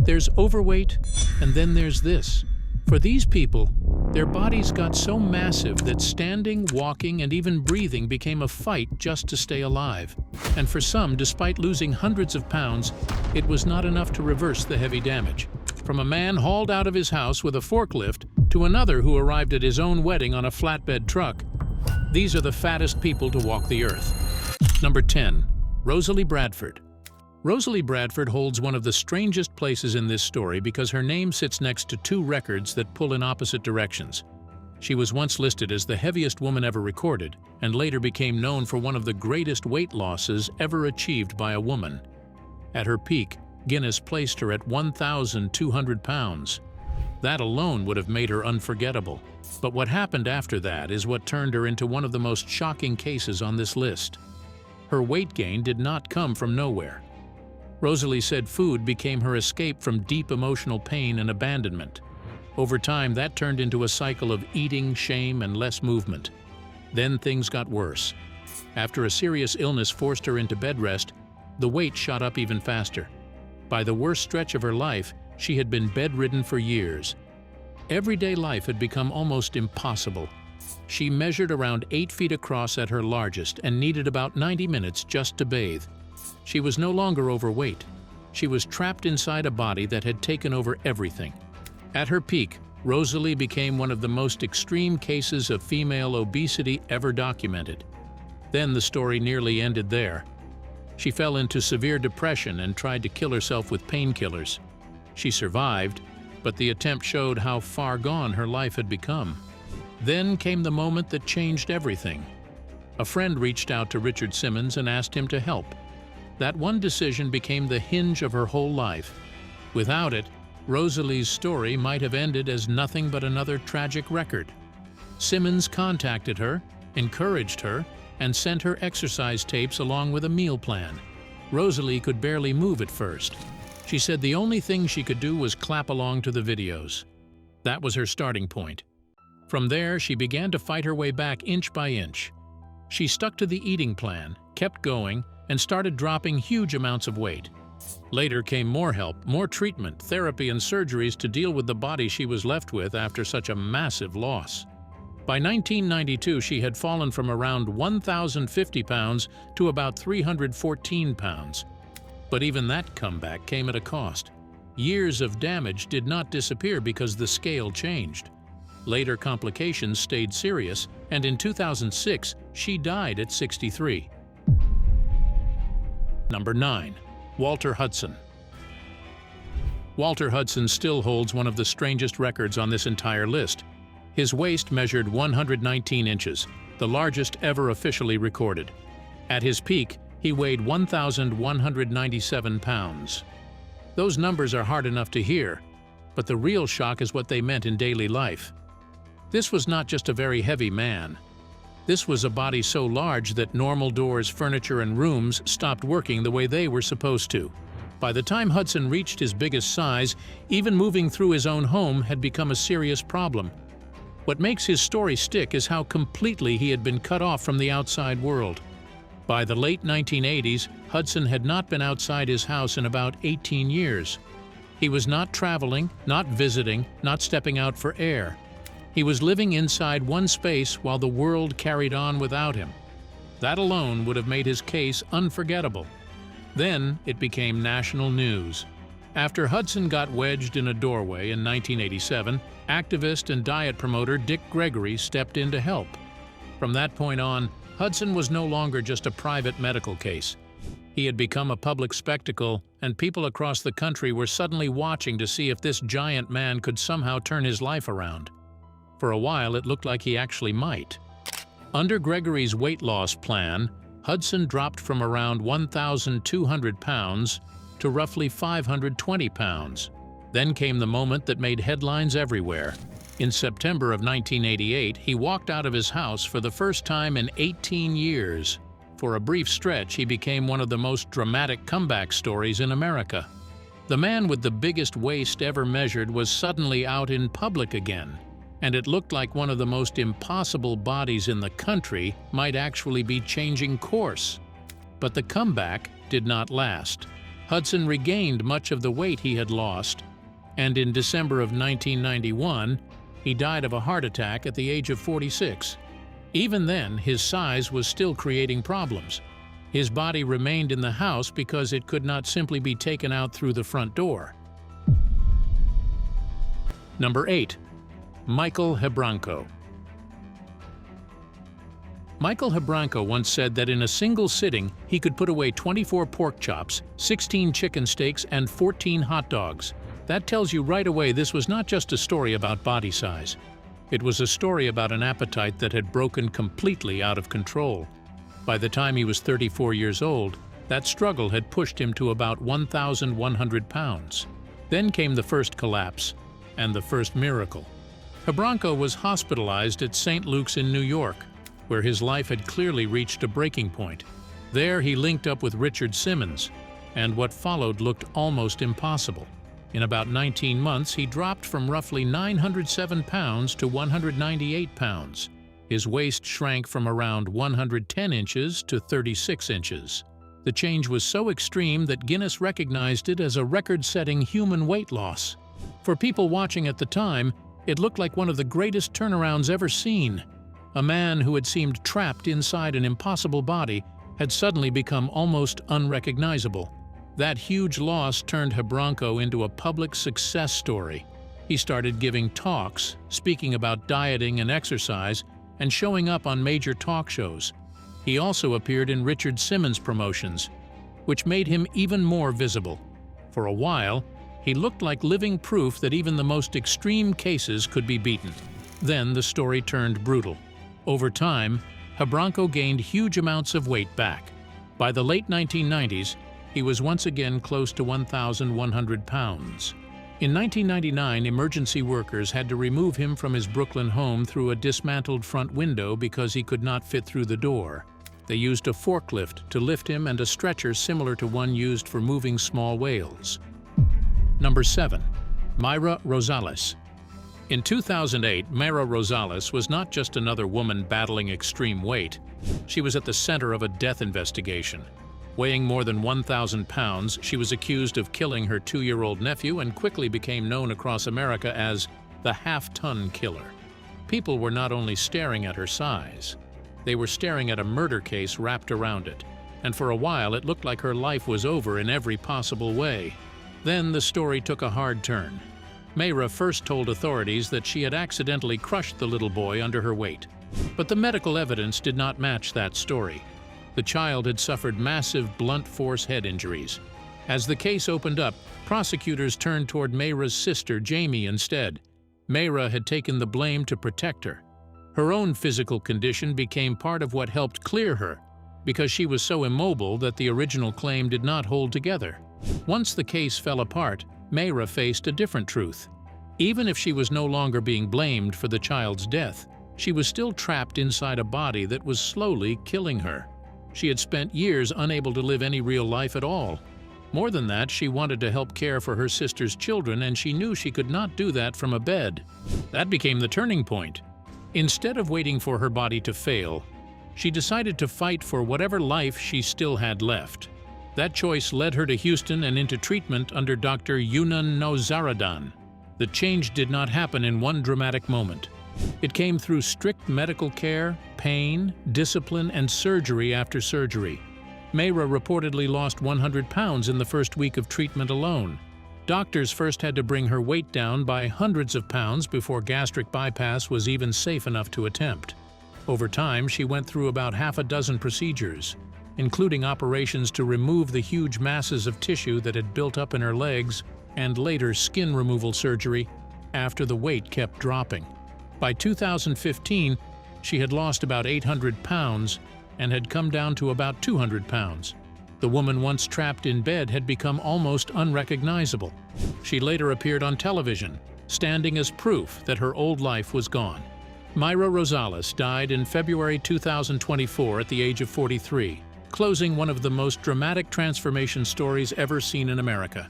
There's overweight, and then there's this. For these people, their bodies got so massive that standing, walking, and even breathing became a fight just to stay alive. And for some, despite losing hundreds of pounds, it was not enough to reverse the heavy damage. From a man hauled out of his house with a forklift to another who arrived at his own wedding on a flatbed truck, these are the fattest people to walk the earth. Number 10. Rosalie Bradford. Rosalie Bradford holds one of the strangest places in this story because her name sits next to two records that pull in opposite directions. She was once listed as the heaviest woman ever recorded, and later became known for one of the greatest weight losses ever achieved by a woman. At her peak, Guinness placed her at 1,200 pounds. That alone would have made her unforgettable. But what happened after that is what turned her into one of the most shocking cases on this list. Her weight gain did not come from nowhere. Rosalie said food became her escape from deep emotional pain and abandonment. Over time, that turned into a cycle of eating, shame, and less movement. Then things got worse. After a serious illness forced her into bed rest, the weight shot up even faster. By the worst stretch of her life, she had been bedridden for years. Everyday life had become almost impossible. She measured around 8 feet across at her largest and needed about 90 minutes just to bathe. She was no longer overweight. She was trapped inside a body that had taken over everything. At her peak, Rosalie became one of the most extreme cases of female obesity ever documented. Then the story nearly ended there. She fell into severe depression and tried to kill herself with painkillers. She survived, but the attempt showed how far gone her life had become. Then came the moment that changed everything. A friend reached out to Richard Simmons and asked him to help. That one decision became the hinge of her whole life. Without it, Rosalie's story might have ended as nothing but another tragic record. Simmons contacted her, encouraged her, and sent her exercise tapes along with a meal plan. Rosalie could barely move at first. She said the only thing she could do was clap along to the videos. That was her starting point. From there, she began to fight her way back inch by inch. She stuck to the eating plan, kept going, and started dropping huge amounts of weight. Later came more help, more treatment, therapy, and surgeries to deal with the body she was left with after such a massive loss. By 1992, she had fallen from around 1,050 pounds to about 314 pounds. But even that comeback came at a cost. Years of damage did not disappear because the scale changed. Later complications stayed serious, and in 2006, she died at 63. Number 9. Walter Hudson. Walter Hudson still holds one of the strangest records on this entire list. His waist measured 119 inches, the largest ever officially recorded. At his peak, he weighed 1,197 pounds. Those numbers are hard enough to hear, but the real shock is what they meant in daily life. This was not just a very heavy man. This was a body so large that normal doors, furniture, and rooms stopped working the way they were supposed to. By the time Hudson reached his biggest size, even moving through his own home had become a serious problem. What makes his story stick is how completely he had been cut off from the outside world. By the late 1980s, Hudson had not been outside his house in about 18 years. He was not traveling, not visiting, not stepping out for air. He was living inside one space while the world carried on without him. That alone would have made his case unforgettable. Then it became national news. After Hudson got wedged in a doorway in 1987, activist and diet promoter Dick Gregory stepped in to help. From that point on, Hudson was no longer just a private medical case. He had become a public spectacle, and people across the country were suddenly watching to see if this giant man could somehow turn his life around. For a while, it looked like he actually might. Under Gregory's weight loss plan, Hudson dropped from around 1,200 pounds to roughly 520 pounds. Then came the moment that made headlines everywhere. In September of 1988, he walked out of his house for the first time in 18 years. For a brief stretch, he became one of the most dramatic comeback stories in America. The man with the biggest waist ever measured was suddenly out in public again, and it looked like one of the most impossible bodies in the country might actually be changing course. But the comeback did not last. Hudson regained much of the weight he had lost, and in December of 1991, he died of a heart attack at the age of 46. Even then, his size was still creating problems. His body remained in the house because it could not simply be taken out through the front door. Number 8. Michael Hebranko. Michael Hebranko once said that in a single sitting, he could put away 24 pork chops, 16 chicken steaks, and 14 hot dogs. That tells you right away this was not just a story about body size. It was a story about an appetite that had broken completely out of control. By the time he was 34 years old, that struggle had pushed him to about 1,100 pounds. Then came the first collapse and the first miracle. Hebranko was hospitalized at St. Luke's in New York, where his life had clearly reached a breaking point. There he linked up with Richard Simmons, and what followed looked almost impossible. In about 19 months, he dropped from roughly 907 pounds to 198 pounds. His waist shrank from around 110 inches to 36 inches. The change was so extreme that Guinness recognized it as a record-setting human weight loss. For people watching at the time, it looked like one of the greatest turnarounds ever seen. A man who had seemed trapped inside an impossible body had suddenly become almost unrecognizable. That huge loss turned Hebranko into a public success story. He started giving talks, speaking about dieting and exercise, and showing up on major talk shows. He also appeared in Richard Simmons' promotions, which made him even more visible. For a while, he looked like living proof that even the most extreme cases could be beaten. Then the story turned brutal. Over time, Hebranko gained huge amounts of weight back. By the late 1990s, he was once again close to 1,100 pounds. In 1999, emergency workers had to remove him from his Brooklyn home through a dismantled front window because he could not fit through the door. They used a forklift to lift him and a stretcher similar to one used for moving small whales. Number 7. Mayra Rosales. In 2008, Mayra Rosales was not just another woman battling extreme weight. She was at the center of a death investigation. Weighing more than 1,000 pounds, she was accused of killing her 2-year-old nephew and quickly became known across America as the half-ton killer. People were not only staring at her size, they were staring at a murder case wrapped around it. And for a while, it looked like her life was over in every possible way. Then the story took a hard turn. Mayra first told authorities that she had accidentally crushed the little boy under her weight. But the medical evidence did not match that story. The child had suffered massive blunt force head injuries. As the case opened up, prosecutors turned toward Mayra's sister, Jamie, instead. Mayra had taken the blame to protect her. Her own physical condition became part of what helped clear her, because she was so immobile that the original claim did not hold together. Once the case fell apart, Mayra faced a different truth. Even if she was no longer being blamed for the child's death, she was still trapped inside a body that was slowly killing her. She had spent years unable to live any real life at all. More than that, she wanted to help care for her sister's children, and she knew she could not do that from a bed. That became the turning point. Instead of waiting for her body to fail, she decided to fight for whatever life she still had left. That choice led her to Houston and into treatment under Dr. Yunan Nozaradan. The change did not happen in one dramatic moment. It came through strict medical care, pain, discipline, and surgery after surgery. Mayra reportedly lost 100 pounds in the first week of treatment alone. Doctors first had to bring her weight down by hundreds of pounds before gastric bypass was even safe enough to attempt. Over time, she went through about half a dozen procedures, including operations to remove the huge masses of tissue that had built up in her legs, and later skin removal surgery after the weight kept dropping. By 2015, she had lost about 800 pounds and had come down to about 200 pounds. The woman once trapped in bed had become almost unrecognizable. She later appeared on television, standing as proof that her old life was gone. Mayra Rosales died in February 2024 at the age of 43, closing one of the most dramatic transformation stories ever seen in America.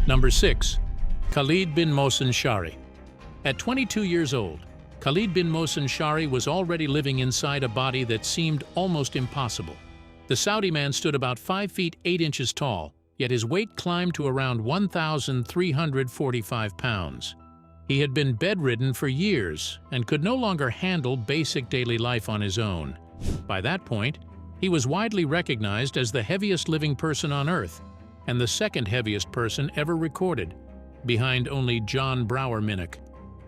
Number 6. Khaled bin Mohsen Shari. At 22 years old, Khaled bin Mohsen Shari was already living inside a body that seemed almost impossible. The Saudi man stood about 5 feet 8 inches tall, yet his weight climbed to around 1,345 pounds. He had been bedridden for years and could no longer handle basic daily life on his own. By that point, he was widely recognized as the heaviest living person on Earth and the second heaviest person ever recorded, behind only John Brower Minnoch.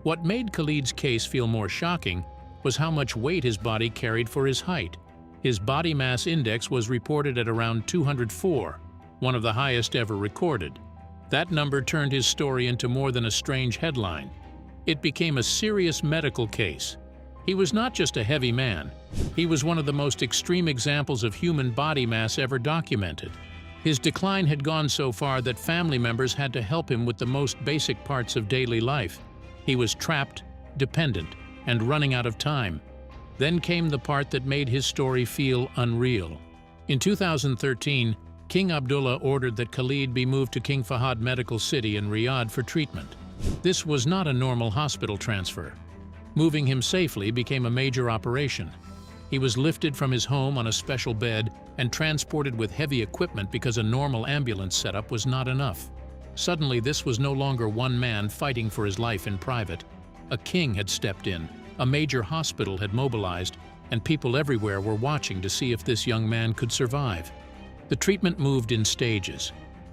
What made Khaled's case feel more shocking was how much weight his body carried for his height. His body mass index was reported at around 204, one of the highest ever recorded. That number turned his story into more than a strange headline. It became a serious medical case. He was not just a heavy man. He was one of the most extreme examples of human body mass ever documented. His decline had gone so far that family members had to help him with the most basic parts of daily life. He was trapped, dependent, and running out of time. Then came the part that made his story feel unreal. In 2013, King Abdullah ordered that Khaled be moved to King Fahd Medical City in Riyadh for treatment. This was not a normal hospital transfer. Moving him safely became a major operation. He was lifted from his home on a special bed and transported with heavy equipment because a normal ambulance setup was not enough. Suddenly, this was no longer one man fighting for his life in private. A king had stepped in, a major hospital had mobilized, and people everywhere were watching to see if this young man could survive. The treatment moved in stages.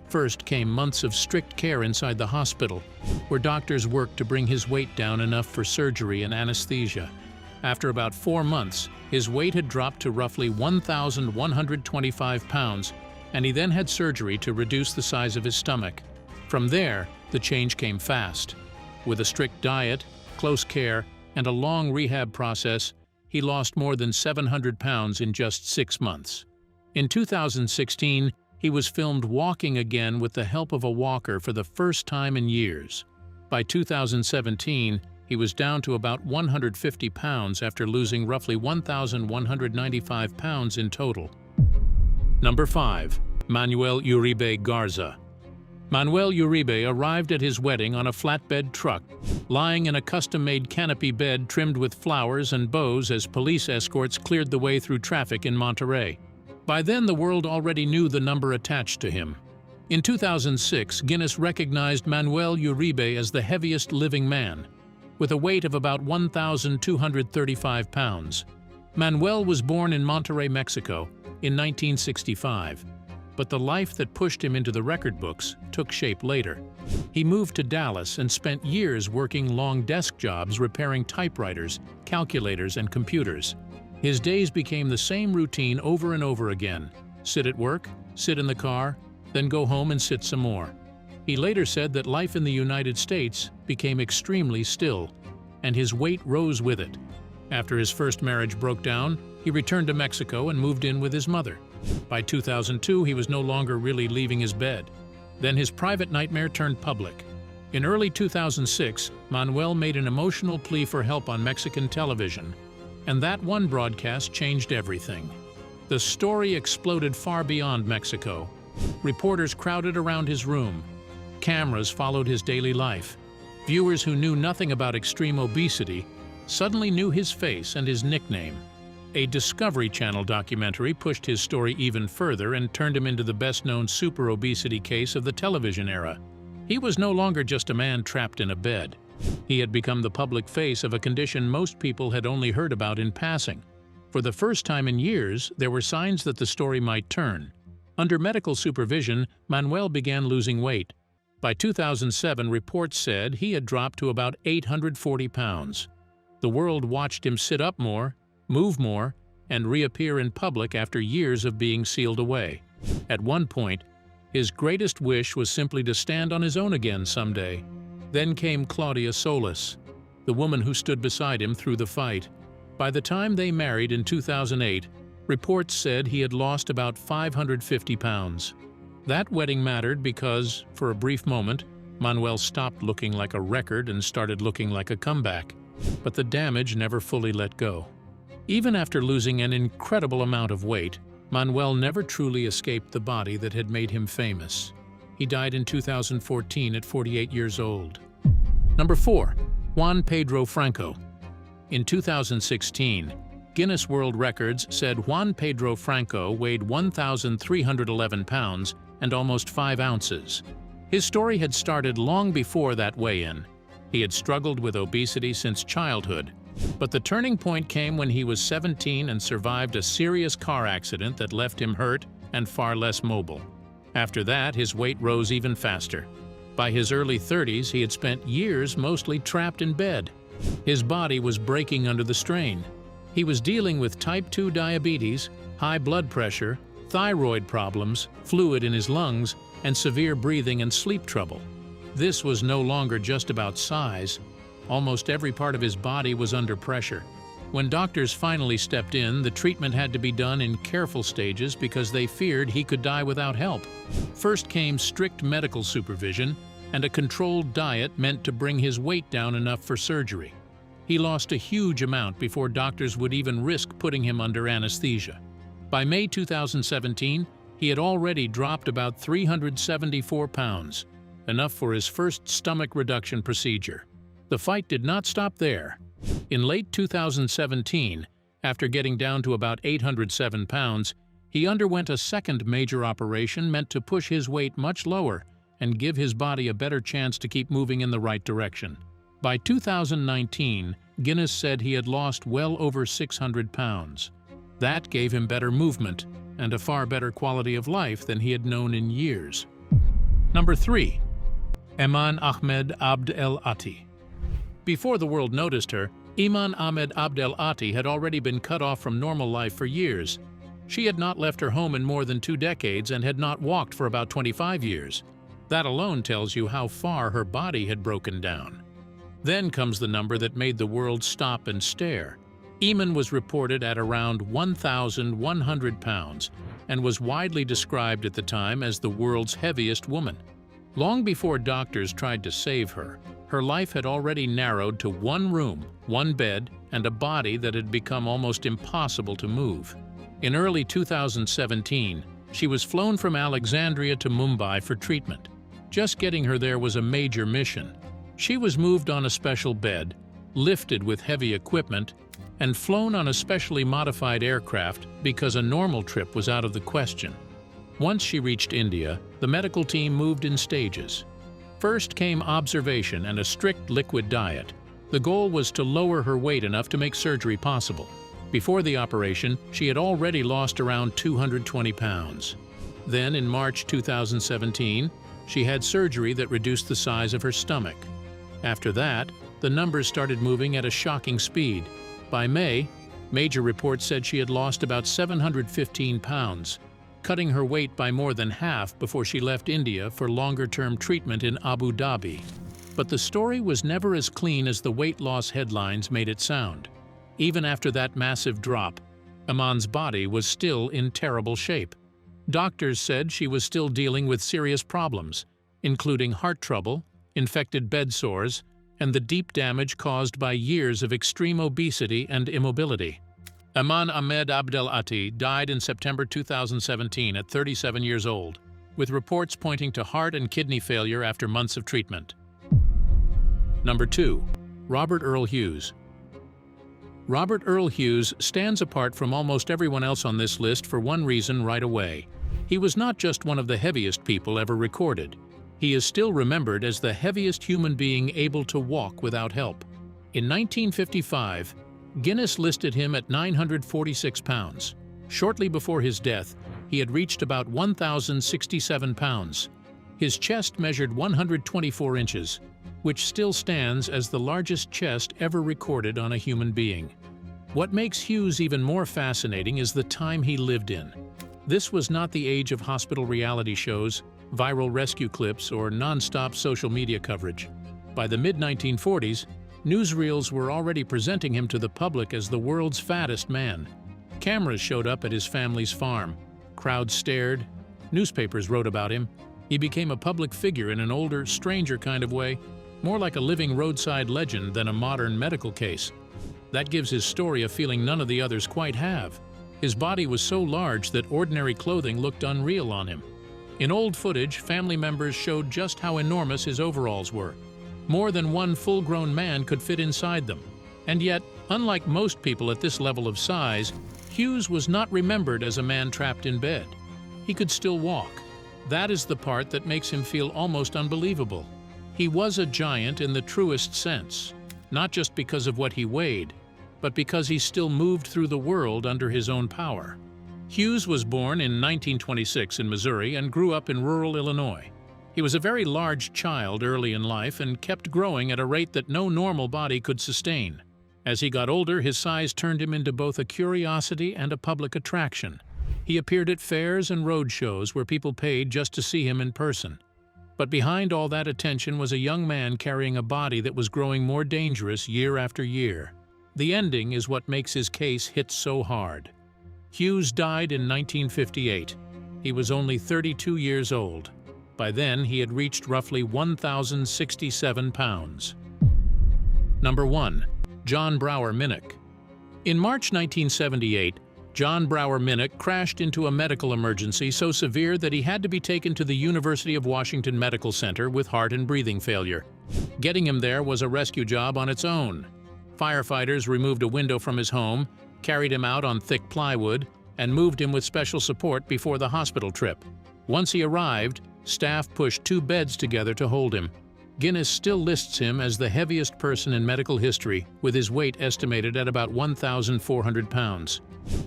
First came months of strict care inside the hospital, where doctors worked to bring his weight down enough for surgery and anesthesia. After about 4 months, his weight had dropped to roughly 1,125 pounds, and he then had surgery to reduce the size of his stomach. From there, the change came fast. With a strict diet, close care, and a long rehab process, he lost more than 700 pounds in just 6 months. In 2016, he was filmed walking again with the help of a walker for the first time in years. By 2017, he was down to about 150 pounds after losing roughly 1,195 pounds in total. Number 5. Manuel Uribe Garza. Manuel Uribe arrived at his wedding on a flatbed truck, lying in a custom-made canopy bed trimmed with flowers and bows as police escorts cleared the way through traffic in Monterrey. By then, the world already knew the number attached to him. In 2006, Guinness recognized Manuel Uribe as the heaviest living man, with a weight of about 1,235 pounds. Manuel was born in Monterrey, Mexico, in 1965. But the life that pushed him into the record books took shape later. He moved to Dallas and spent years working long desk jobs repairing typewriters, calculators, and computers. His days became the same routine over and over again. Sit at work, sit in the car, then go home and sit some more. He later said that life in the United States became extremely still, and his weight rose with it. After his first marriage broke down, he returned to Mexico and moved in with his mother. By 2002, he was no longer really leaving his bed. Then his private nightmare turned public. In early 2006, Manuel made an emotional plea for help on Mexican television, and that one broadcast changed everything. The story exploded far beyond Mexico. Reporters crowded around his room. Cameras followed his daily life. Viewers who knew nothing about extreme obesity suddenly knew his face and his nickname. A Discovery Channel documentary pushed his story even further and turned him into the best-known super obesity case of the television era. He was no longer just a man trapped in a bed. He had become the public face of a condition most people had only heard about in passing. For the first time in years, there were signs that the story might turn. Under medical supervision, Manuel began losing weight. By 2007, reports said he had dropped to about 840 pounds. The world watched him sit up more, move more, and reappear in public after years of being sealed away. At one point, his greatest wish was simply to stand on his own again someday. Then came Claudia Solis, the woman who stood beside him through the fight. By the time they married in 2008, reports said he had lost about 550 pounds. That wedding mattered because, for a brief moment, Manuel stopped looking like a record and started looking like a comeback. But the damage never fully let go. Even after losing an incredible amount of weight, Manuel never truly escaped the body that had made him famous. He died in 2014 at 48 years old. Number 4. Juan Pedro Franco. In 2016, Guinness World Records said Juan Pedro Franco weighed 1,311 pounds and almost 5 ounces. His story had started long before that weigh-in. He had struggled with obesity since childhood, but the turning point came when he was 17 and survived a serious car accident that left him hurt and far less mobile. After that, his weight rose even faster. By his early 30s, he had spent years mostly trapped in bed. His body was breaking under the strain. He was dealing with type 2 diabetes, high blood pressure, thyroid problems, fluid in his lungs, and severe breathing and sleep trouble. This was no longer just about size. Almost every part of his body was under pressure. When doctors finally stepped in, the treatment had to be done in careful stages because they feared he could die without help. First came strict medical supervision and a controlled diet meant to bring his weight down enough for surgery. He lost a huge amount before doctors would even risk putting him under anesthesia. By May 2017, he had already dropped about 374 pounds, enough for his first stomach reduction procedure. The fight did not stop there. In late 2017, after getting down to about 807 pounds, he underwent a second major operation meant to push his weight much lower and give his body a better chance to keep moving in the right direction. By 2019, Guinness said he had lost well over 600 pounds. That gave him better movement and a far better quality of life than he had known in years. Number 3. Iman Ahmed Abdel Ati. Before the world noticed her, Iman Ahmed Abdel Ati had already been cut off from normal life for years. She had not left her home in more than 2 decades and had not walked for about 25 years. That alone tells you how far her body had broken down. Then comes the number that made the world stop and stare. Iman was reported at around 1,100 pounds and was widely described at the time as the world's heaviest woman. Long before doctors tried to save her, her life had already narrowed to 1 room, 1 bed, and a body that had become almost impossible to move. In early 2017, she was flown from Alexandria to Mumbai for treatment. Just getting her there was a major mission. She was moved on a special bed, lifted with heavy equipment, and flown on a specially modified aircraft because a normal trip was out of the question. Once she reached India, the medical team moved in stages. First came observation and a strict liquid diet. The goal was to lower her weight enough to make surgery possible. Before the operation, she had already lost around 220 pounds. Then, in March 2017, she had surgery that reduced the size of her stomach. After that, the numbers started moving at a shocking speed. By May, major reports said she had lost about 715 pounds, cutting her weight by more than half before she left India for longer-term treatment in Abu Dhabi. But the story was never as clean as the weight loss headlines made it sound. Even after that massive drop, Iman's body was still in terrible shape. Doctors said she was still dealing with serious problems, including heart trouble, infected bed sores, and the deep damage caused by years of extreme obesity and immobility. Iman Ahmed Abdel Ati died in September 2017 at 37 years old, with reports pointing to heart and kidney failure after months of treatment. Number 2. Robert Earl Hughes. Robert Earl Hughes stands apart from almost everyone else on this list for one reason right away. He was not just one of the heaviest people ever recorded. He is still remembered as the heaviest human being able to walk without help. In 1955, Guinness listed him at 946 pounds. Shortly before his death, he had reached about 1,067 pounds. His chest measured 124 inches, which still stands as the largest chest ever recorded on a human being. What makes Hughes even more fascinating is the time he lived in. This was not the age of hospital reality shows, viral rescue clips, or non-stop social media coverage. By the mid-1940s, newsreels were already presenting him to the public as the world's fattest man. Cameras showed up at his family's farm. Crowds stared. Newspapers wrote about him. He became a public figure in an older, stranger kind of way, more like a living roadside legend than a modern medical case. That gives his story a feeling none of the others quite have. His body was so large that ordinary clothing looked unreal on him. In old footage, family members showed just how enormous his overalls were. More than one full-grown man could fit inside them. And yet, unlike most people at this level of size, Hughes was not remembered as a man trapped in bed. He could still walk. That is the part that makes him feel almost unbelievable. He was a giant in the truest sense, not just because of what he weighed, but because he still moved through the world under his own power. Hughes was born in 1926 in Missouri and grew up in rural Illinois. He was a very large child early in life and kept growing at a rate that no normal body could sustain. As he got older, his size turned him into both a curiosity and a public attraction. He appeared at fairs and road shows where people paid just to see him in person. But behind all that attention was a young man carrying a body that was growing more dangerous year after year. The ending is what makes his case hit so hard. Hughes died in 1958. He was only 32 years old. By then, he had reached roughly 1,067 pounds. Number 1. John Brower Minnoch. In March 1978, John Brower Minnoch crashed into a medical emergency so severe that he had to be taken to the University of Washington Medical Center with heart and breathing failure. Getting him there was a rescue job on its own. Firefighters removed a window from his home, carried him out on thick plywood, and moved him with special support before the hospital trip. Once he arrived, staff pushed 2 beds together to hold him. Guinness still lists him as the heaviest person in medical history, with his weight estimated at about 1,400 pounds.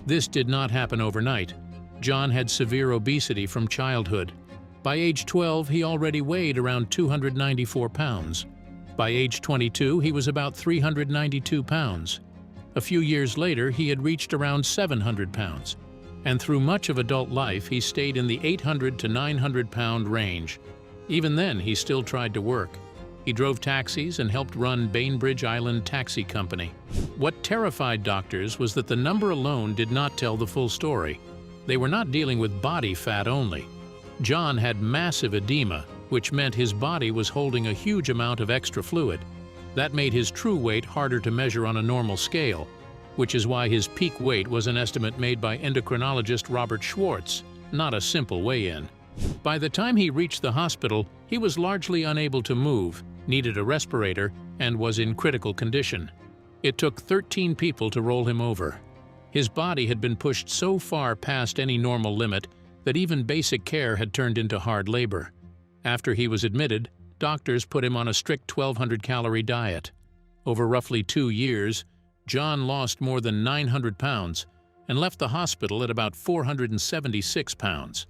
This did not happen overnight. John had severe obesity from childhood. By age 12, he already weighed around 294 pounds. By age 22, he was about 392 pounds. A few years later, he had reached around 700 pounds. And through much of adult life, he stayed in the 800 to 900 pound range. Even then, he still tried to work. He drove taxis and helped run Bainbridge Island Taxi Company. What terrified doctors was that the number alone did not tell the full story. They were not dealing with body fat only. John had massive edema, which meant his body was holding a huge amount of extra fluid. That made his true weight harder to measure on a normal scale, which is why his peak weight was an estimate made by endocrinologist Robert Schwartz, not a simple weigh-in. By the time he reached the hospital, he was largely unable to move, needed a respirator, and was in critical condition. It took 13 people to roll him over. His body had been pushed so far past any normal limit that even basic care had turned into hard labor. After he was admitted, doctors put him on a strict 1,200-calorie diet. Over roughly 2 years, John lost more than 900 pounds and left the hospital at about 476 pounds.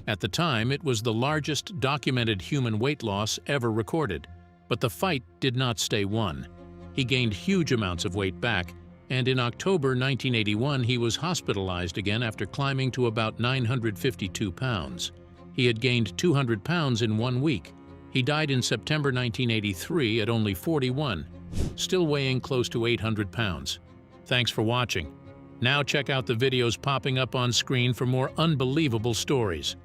At the time, it was the largest documented human weight loss ever recorded, but the fight did not stay won. He gained huge amounts of weight back, and in October 1981 he was hospitalized again after climbing to about 952 pounds. He had gained 200 pounds in 1 week. He died in September 1983 at only 41, still weighing close to 800 pounds. Thanks for watching. Now check out the videos popping up on screen for more unbelievable stories.